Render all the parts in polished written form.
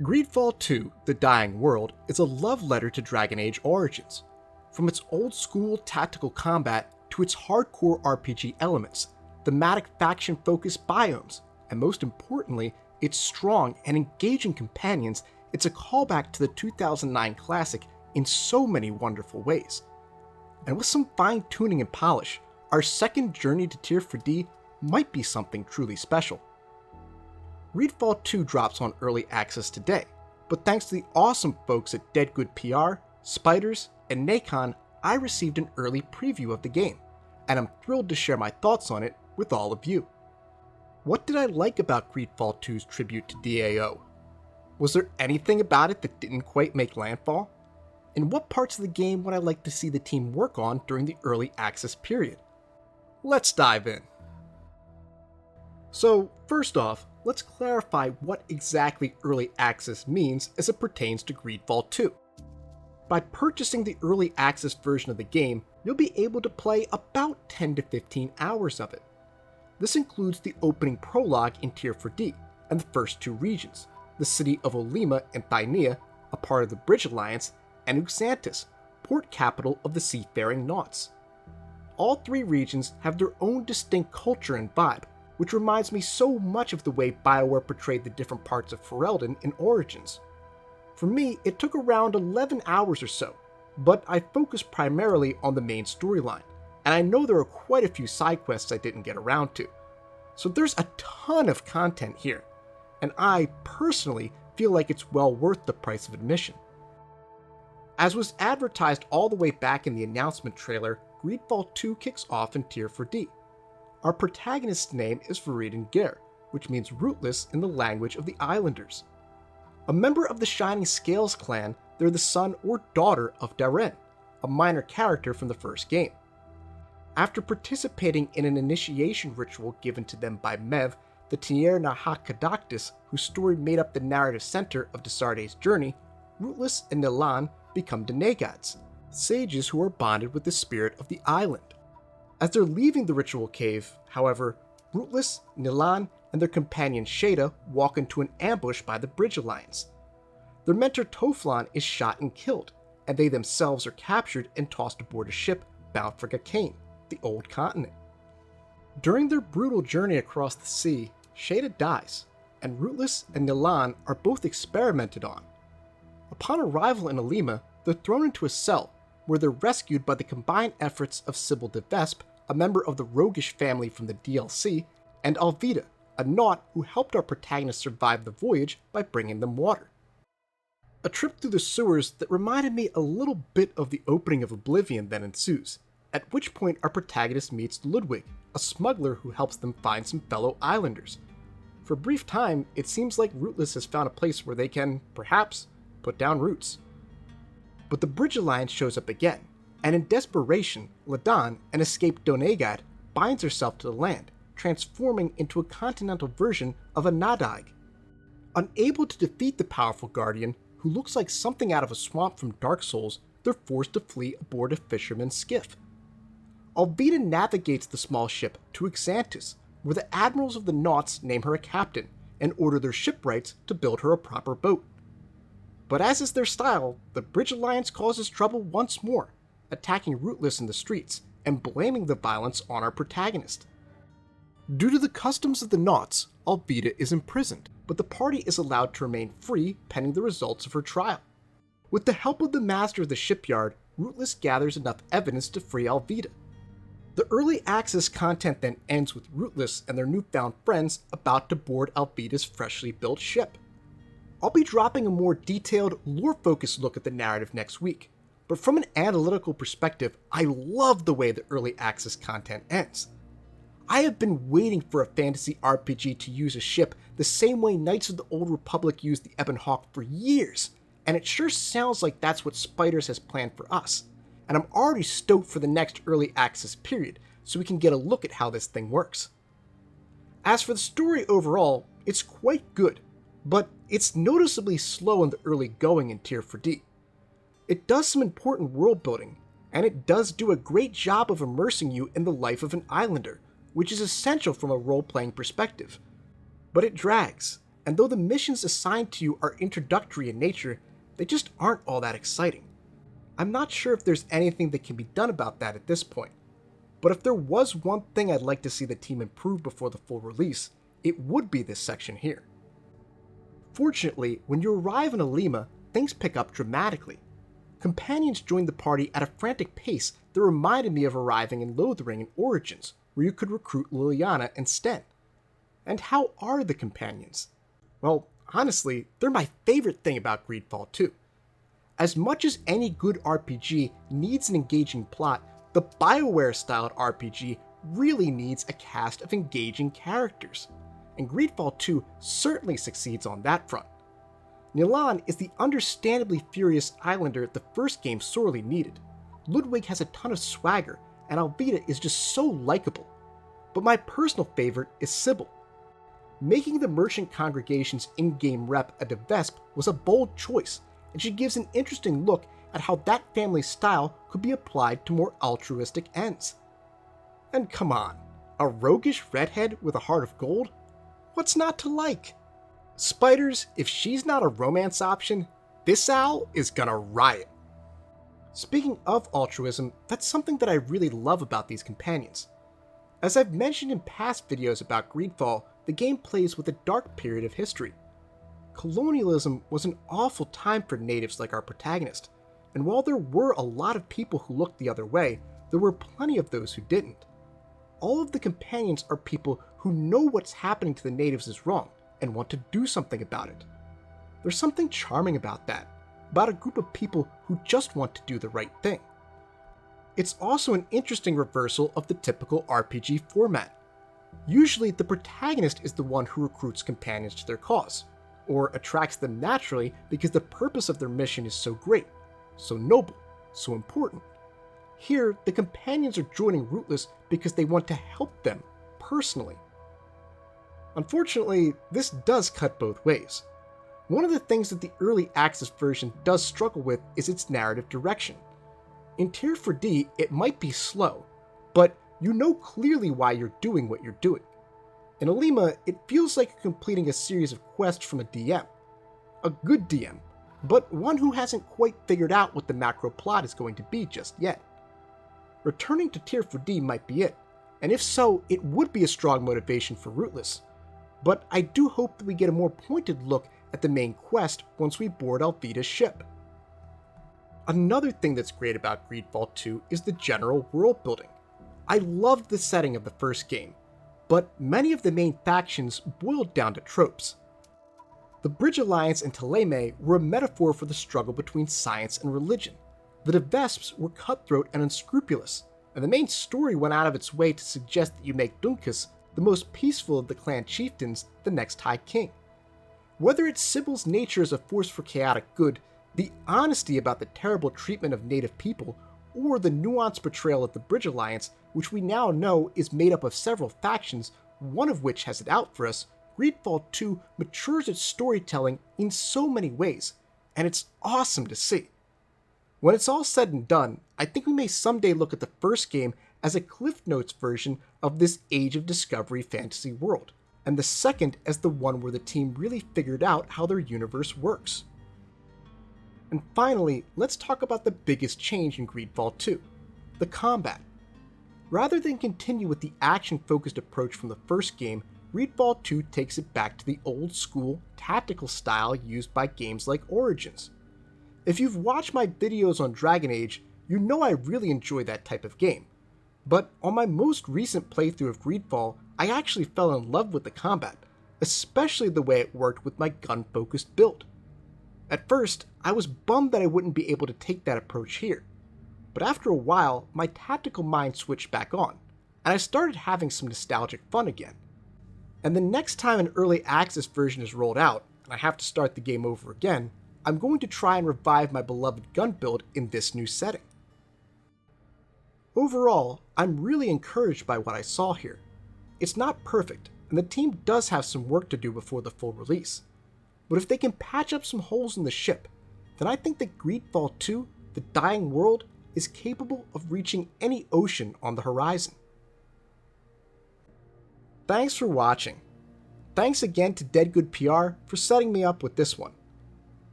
Greedfall 2, The Dying World, is a love letter to Dragon Age Origins. From its old-school tactical combat to its hardcore RPG elements, thematic faction-focused biomes, and most importantly, its strong and engaging companions, it's a callback to the 2009 classic in so many wonderful ways. And with some fine-tuning and polish, our second journey to Tier 4D might be something truly special. Greedfall 2 drops on early access today, but thanks to the awesome folks at Dead Good PR, Spiders, and Nacon, I received an early preview of the game, and I'm thrilled to share my thoughts on it with all of you. What did I like about Greedfall 2's tribute to DAO? Was there anything about it that didn't quite make landfall? And what parts of the game would I like to see the team work on during the early access period? Let's dive in. So, first off, let's clarify what exactly early access means as it pertains to Greedfall 2. By purchasing the early access version of the game, you'll be able to play about 10 to 15 hours of it. This includes the opening prologue in Tier 4D and the first two regions, the city of Olima and Thynea, a part of the Bridge Alliance, and Uxantis, port capital of the seafaring Nauts. All three regions have their own distinct culture and vibe, which reminds me so much of the way Bioware portrayed the different parts of Ferelden in Origins. For me, it took around 11 hours or so, but I focused primarily on the main storyline, and I know there are quite a few side quests I didn't get around to. So there's a ton of content here, and I personally feel like it's well worth the price of admission. As was advertised all the way back in the announcement trailer, Greedfall 2 kicks off in Tier 4D. Our protagonist's name is Veridan Ger, which means rootless in the language of the Islanders. A member of the Shining Scales clan, they're the son or daughter of Darren, a minor character from the first game. After participating in an initiation ritual given to them by Mev, the Tier Nahakadactus, whose story made up the narrative center of Desarde's journey, Rootless and Nilan become Denegads, sages who are bonded with the spirit of the island. As they're leaving the ritual cave, however, Rootless, Nilan, and their companion Shada walk into an ambush by the Bridge Alliance. Their mentor Toflan is shot and killed, and they themselves are captured and tossed aboard a ship bound for Gakane, the old continent. During their brutal journey across the sea, Shada dies, and Rootless and Nilan are both experimented on. Upon arrival in Olima, they're thrown into a cell, where they're rescued by the combined efforts of Sybil de Vespe, a member of the roguish family from the DLC, and Alvida, a Naut who helped our protagonists survive the voyage by bringing them water. A trip through the sewers that reminded me a little bit of the opening of Oblivion then ensues, at which point our protagonist meets Ludwig, a smuggler who helps them find some fellow islanders. For a brief time, it seems like Rootless has found a place where they can, perhaps, put down roots. But the Bridge Alliance shows up again, and in desperation, Ladan, an escaped Donegad, binds herself to the land, transforming into a continental version of a Nadaig. Unable to defeat the powerful Guardian, who looks like something out of a swamp from Dark Souls, they're forced to flee aboard a fisherman's skiff. Alvida navigates the small ship to Uxantis, where the admirals of the Nauts name her a captain and order their shipwrights to build her a proper boat. But as is their style, the Bridge Alliance causes trouble once more, attacking Rootless in the streets and blaming the violence on our protagonist. Due to the customs of the Nauts, Alvida is imprisoned, but the party is allowed to remain free pending the results of her trial. With the help of the master of the shipyard, Rootless gathers enough evidence to free Alvida. The early access content then ends with Rootless and their newfound friends about to board Alvida's freshly built ship. I'll be dropping a more detailed, lore-focused look at the narrative next week, but from an analytical perspective, I love the way the early access content ends. I have been waiting for a fantasy RPG to use a ship the same way Knights of the Old Republic used the Ebon Hawk for years, and it sure sounds like that's what Spiders has planned for us, and I'm already stoked for the next early access period so we can get a look at how this thing works. As for the story overall, it's quite good, but it's noticeably slow in the early going in Tier 4D. It does some important world building, and it does do a great job of immersing you in the life of an islander, which is essential from a role-playing perspective. But it drags, and though the missions assigned to you are introductory in nature, they just aren't all that exciting. I'm not sure if there's anything that can be done about that at this point, but if there was one thing I'd like to see the team improve before the full release, it would be this section here. Fortunately, when you arrive in Alima, things pick up dramatically. Companions join the party at a frantic pace that reminded me of arriving in Lothering in Origins, where you could recruit Liliana and Sten. And how are the companions? Well, honestly, they're my favorite thing about Greedfall 2. As much as any good RPG needs an engaging plot, the Bioware-styled RPG really needs a cast of engaging characters, and Greedfall 2 certainly succeeds on that front. Nilan is the understandably furious islander the first game sorely needed. Ludwig has a ton of swagger, and Alvida is just so likable. But my personal favorite is Sybil. Making the merchant congregation's in-game rep a Devesp was a bold choice, and she gives an interesting look at how that family's style could be applied to more altruistic ends. And come on, a roguish redhead with a heart of gold? What's not to like? Spiders, if she's not a romance option, this owl is gonna riot. Speaking of altruism, that's something that I really love about these companions. As I've mentioned in past videos about Greedfall, the game plays with a dark period of history. Colonialism was an awful time for natives like our protagonist, and while there were a lot of people who looked the other way, there were plenty of those who didn't. All of the companions are people who know what's happening to the natives is wrong, and want to do something about it. There's something charming about that, about a group of people who just want to do the right thing. It's also an interesting reversal of the typical RPG format. Usually the protagonist is the one who recruits companions to their cause, or attracts them naturally because the purpose of their mission is so great, so noble, so important. Here, the companions are joining Rootless because they want to help them, personally. Unfortunately, this does cut both ways. One of the things that the early access version does struggle with is its narrative direction. In Tier 4D, it might be slow, but you know clearly why you're doing what you're doing. In Alima, it feels like you're completing a series of quests from a DM. A good DM, but one who hasn't quite figured out what the macro plot is going to be just yet. Returning to Tier 4D might be it, and if so, it would be a strong motivation for Rootless. But I do hope that we get a more pointed look at the main quest once we board Alvida's ship. Another thing that's great about Greedfall 2 is the general world building. I loved the setting of the first game, but many of the main factions boiled down to tropes. The Bridge Alliance and Teleme were a metaphor for the struggle between science and religion. The Devesps were cutthroat and unscrupulous, and the main story went out of its way to suggest that you make Dunkus, the most peaceful of the clan chieftains, the next High King. Whether it's Sybil's nature as a force for chaotic good, the honesty about the terrible treatment of native people, or the nuanced portrayal of the Bridge Alliance, which we now know is made up of several factions, one of which has it out for us, Greedfall 2 matures its storytelling in so many ways, and it's awesome to see. When it's all said and done, I think we may someday look at the first game as a Cliff Notes version of this Age of Discovery fantasy world, and the second as the one where the team really figured out how their universe works. And finally, let's talk about the biggest change in Greedfall 2, the combat. Rather than continue with the action-focused approach from the first game, Greedfall 2 takes it back to the old-school, tactical style used by games like Origins. If you've watched my videos on Dragon Age, you know I really enjoy that type of game. But on my most recent playthrough of Greedfall, I actually fell in love with the combat, especially the way it worked with my gun-focused build. At first, I was bummed that I wouldn't be able to take that approach here, but after a while, my tactical mind switched back on, and I started having some nostalgic fun again. And the next time an early access version is rolled out, and I have to start the game over again, I'm going to try and revive my beloved gun build in this new setting. Overall, I'm really encouraged by what I saw here. It's not perfect, and the team does have some work to do before the full release. But if they can patch up some holes in the ship, then I think that Greedfall 2, The Dying World, is capable of reaching any ocean on the horizon. Thanks for watching. thanks again to Dead Good PR for setting me up with this one.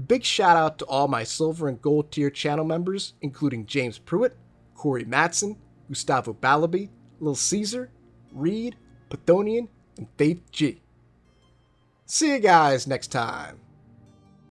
Big shout out to all my silver and gold tier channel members, including James Pruitt, Corey Matson, Gustavo Balabi, Lil Caesar, Reed, Pathonian, and Faith G. See you guys next time.